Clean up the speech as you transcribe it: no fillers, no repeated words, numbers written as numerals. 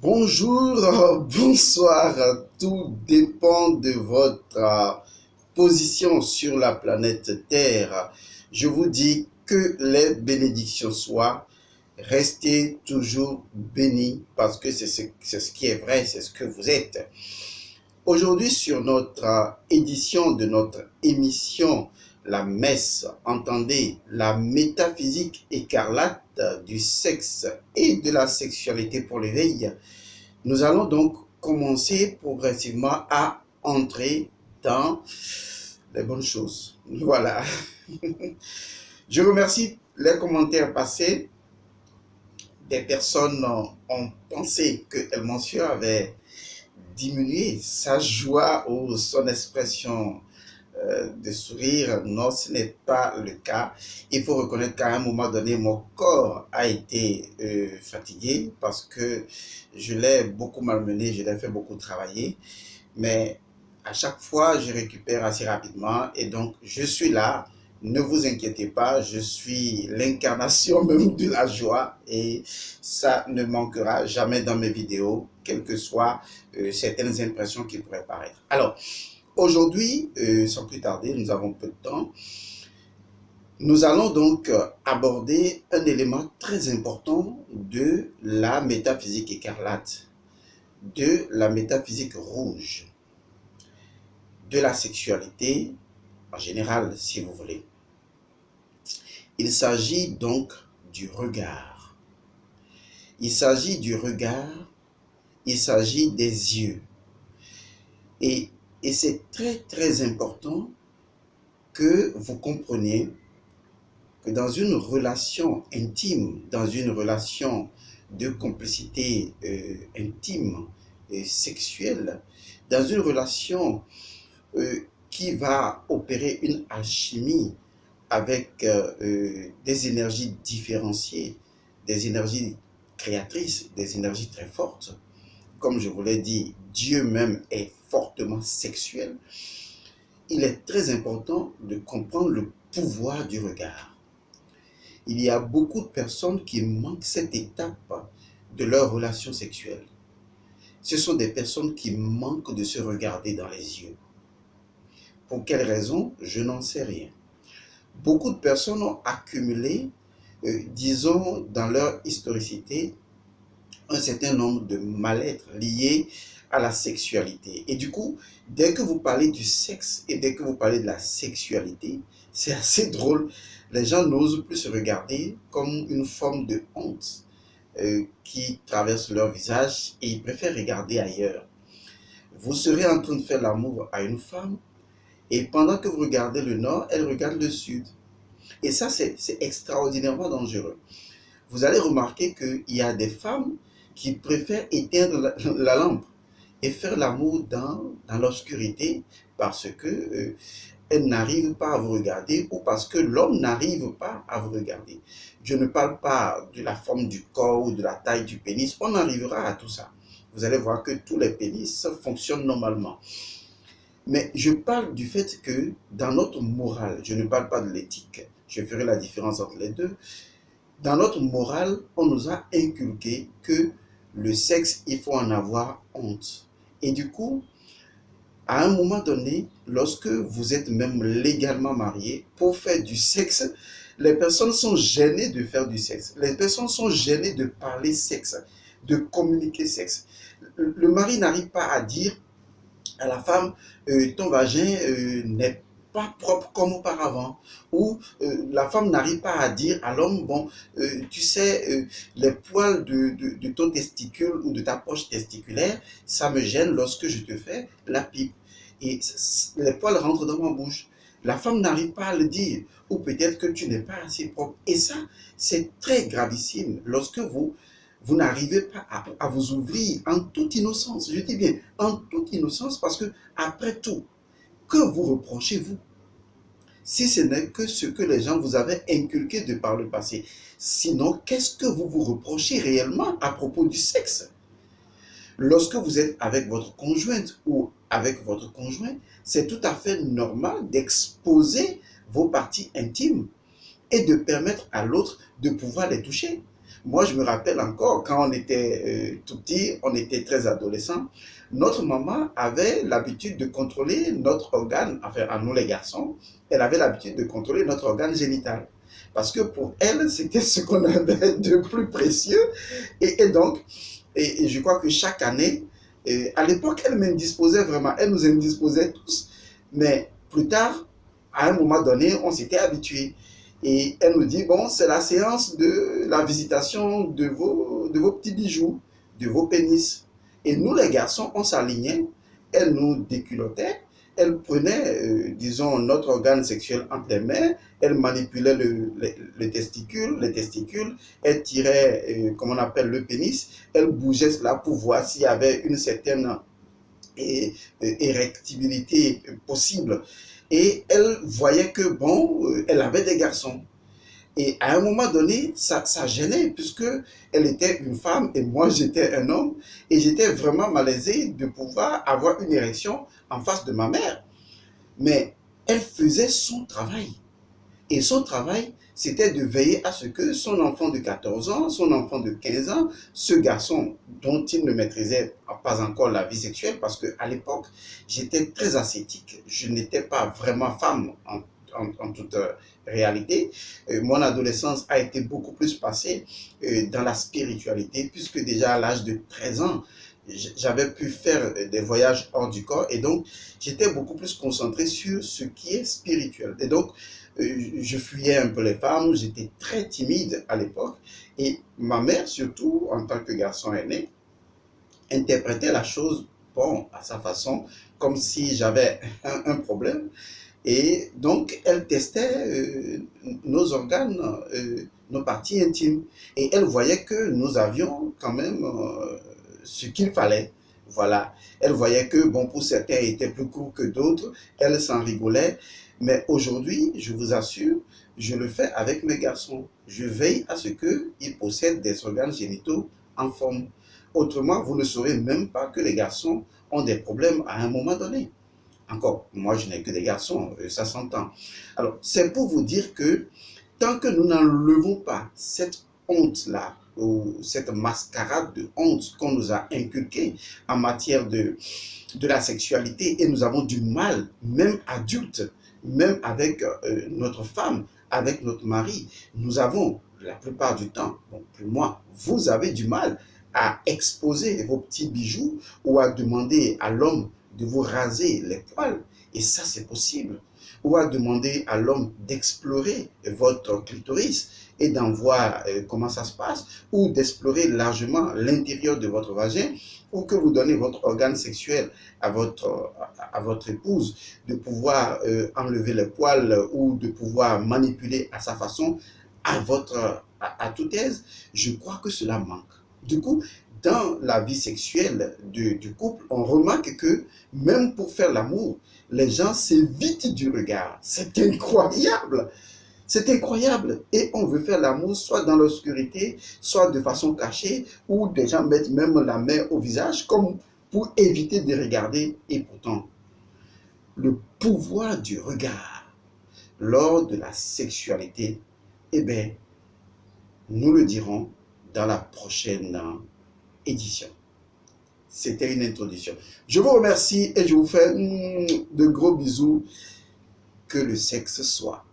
Bonjour, bonsoir, tout dépend de votre position sur la planète Terre. Je vous dis que les bénédictions soient, restez toujours bénis parce que c'est ce qui est vrai, c'est ce que vous êtes. Aujourd'hui, sur notre édition de notre émission La Messe, entendez la métaphysique écarlate du sexe et de la sexualité pour l'éveil. Nous allons donc commencer progressivement à entrer dans les bonnes choses. Voilà. Je remercie les commentaires passés. Des personnes ont pensé que El Monsieur avait diminué sa joie ou son expression de sourire. Non, ce n'est pas le cas. Il faut reconnaître qu'à un moment donné, mon corps a été fatigué parce que je l'ai beaucoup malmené, je l'ai fait beaucoup travailler. Mais à chaque fois, je récupère assez rapidement et donc je suis là. Ne vous inquiétez pas, je suis l'incarnation même de la joie et ça ne manquera jamais dans mes vidéos, quelles que soient certaines impressions qui pourraient paraître. Alors, aujourd'hui, sans plus tarder, nous avons peu de temps. Nous allons donc aborder un élément très important de la métaphysique écarlate, de la métaphysique rouge, de la sexualité en général, si vous voulez. Il s'agit donc du regard. Il s'agit du regard, il s'agit des yeux. Et c'est très important que vous compreniez que dans une relation intime, dans une relation de complicité intime et sexuelle, dans une relation qui va opérer une alchimie avec des énergies différenciées, des énergies créatrices, des énergies très fortes. Comme je vous l'ai dit, Dieu même est fortement sexuel. Il est très important de comprendre le pouvoir du regard. Il y a beaucoup de personnes qui manquent cette étape de leur relation sexuelle. Ce sont des personnes qui manquent de se regarder dans les yeux. Pour quelle raison? Je n'en sais rien. Beaucoup de personnes ont accumulé, disons, dans leur historicité, un certain nombre de mal-être liés à la sexualité. Et du coup, dès que vous parlez du sexe et dès que vous parlez de la sexualité, c'est assez drôle. Les gens n'osent plus se regarder comme une forme de honte qui traverse leur visage et ils préfèrent regarder ailleurs. Vous serez en train de faire l'amour à une femme et pendant que vous regardez le nord, elle regarde le sud. Et ça, c'est extraordinairement dangereux. Vous allez remarquer qu'il y a des femmes qui préfèrent éteindre la lampe et faire l'amour dans l'obscurité parce que elles n'arrivent pas à vous regarder ou parce que l'homme n'arrive pas à vous regarder. Je ne parle pas de la forme du corps ou de la taille du pénis, on arrivera à tout ça. Vous allez voir que tous les pénis fonctionnent normalement. Mais je parle du fait que dans notre morale, je ne parle pas de l'éthique, je ferai la différence entre les deux. Dans notre morale, on nous a inculqué que le sexe, il faut en avoir honte. Et du coup, à un moment donné, lorsque vous êtes même légalement marié, pour faire du sexe, les personnes sont gênées de faire du sexe. Les personnes sont gênées de parler sexe, de communiquer sexe. Le mari n'arrive pas à dire à la femme, ton vagin n'est pas propre comme auparavant. Ou la femme n'arrive pas à dire à l'homme, bon, tu sais, les poils de ton testicule ou de ta poche testiculaire, ça me gêne lorsque je te fais la pipe. Et les poils rentrent dans ma bouche. La femme n'arrive pas à le dire. Ou peut-être que tu n'es pas assez propre. Et ça, c'est très gravissime lorsque vous n'arrivez pas à vous ouvrir en toute innocence. Je dis bien en toute innocence parce que, après tout, que vous reprochez-vous? Si ce n'est que ce que les gens vous avaient inculqué de par le passé. Sinon, qu'est-ce que vous vous reprochez réellement à propos du sexe? Lorsque vous êtes avec votre conjointe ou avec votre conjoint, c'est tout à fait normal d'exposer vos parties intimes et de permettre à l'autre de pouvoir les toucher. Moi, je me rappelle encore, quand on était tout petit, on était très adolescent, notre maman avait l'habitude de contrôler notre organe, enfin, à nous les garçons, elle avait l'habitude de contrôler notre organe génital. Parce que pour elle, c'était ce qu'on avait de plus précieux. Et donc, et je crois que chaque année, à l'époque, elle m'indisposait vraiment, elle nous indisposait tous. Mais plus tard, à un moment donné, on s'était habitué. Et elle nous dit, bon, c'est la séance de la visitation de vos petits bijoux, de vos pénis. Et nous, les garçons, on s'alignait, elle nous déculottait, elle prenait, disons, notre organe sexuel entre les mains, elle manipulait les testicules, elle tirait, comme on appelle le pénis, elle bougeait cela pour voir s'il y avait une certaine érectibilité possible. Et elle voyait que, bon, elle avait des garçons. Et à un moment donné, ça gênait, puisque elle était une femme et moi j'étais un homme. Et j'étais vraiment malaisé de pouvoir avoir une érection en face de ma mère. Mais elle faisait son travail. Et son travail, c'était de veiller à ce que son enfant de 14 ans, son enfant de 15 ans, ce garçon dont il ne maîtrisait pas encore la vie sexuelle, parce qu'à l'époque, j'étais très ascétique. Je n'étais pas vraiment femme en toute réalité. Mon adolescence a été beaucoup plus passée dans la spiritualité, puisque déjà à l'âge de 13 ans, j'avais pu faire des voyages hors du corps et donc j'étais beaucoup plus concentré sur ce qui est spirituel. Et donc, je fuyais un peu les femmes, j'étais très timide à l'époque et ma mère, surtout en tant que garçon aîné, interprétait la chose, bon, à sa façon, comme si j'avais un problème. Et donc, elle testait nos organes, nos parties intimes. Et elle voyait que nous avions quand même ce qu'il fallait. Voilà. Elle voyait que, bon, pour certains, il était plus court que d'autres. Elle s'en rigolait. Mais aujourd'hui, je vous assure, je le fais avec mes garçons. Je veille à ce qu'ils possèdent des organes génitaux en forme. Autrement, vous ne saurez même pas que les garçons ont des problèmes à un moment donné. Encore, moi je n'ai que des garçons, ça s'entend. Alors, c'est pour vous dire que tant que nous n'enlevons pas cette honte-là, ou cette mascarade de honte qu'on nous a inculquée en matière de la sexualité, et nous avons du mal, même adultes, même avec notre femme, avec notre mari, nous avons la plupart du temps, bon, pour moi, vous avez du mal à exposer vos petits bijoux ou à demander à l'homme de vous raser les poils, et ça c'est possible, ou à demander à l'homme d'explorer votre clitoris et d'en voir comment ça se passe, ou d'explorer largement l'intérieur de votre vagin, ou que vous donnez votre organe sexuel à votre épouse, de pouvoir enlever les poils ou de pouvoir manipuler à sa façon à toute aise. Je crois que cela manque. Du coup, dans la vie sexuelle du couple, on remarque que même pour faire l'amour, les gens s'évitent du regard. C'est incroyable. C'est incroyable. Et on veut faire l'amour soit dans l'obscurité, soit de façon cachée, ou des gens mettent même la main au visage comme pour éviter de regarder. Et pourtant, le pouvoir du regard lors de la sexualité, eh bien, nous le dirons dans la prochaine édition. C'était une introduction. Je vous remercie et je vous fais de gros bisous. Que le sexe soit.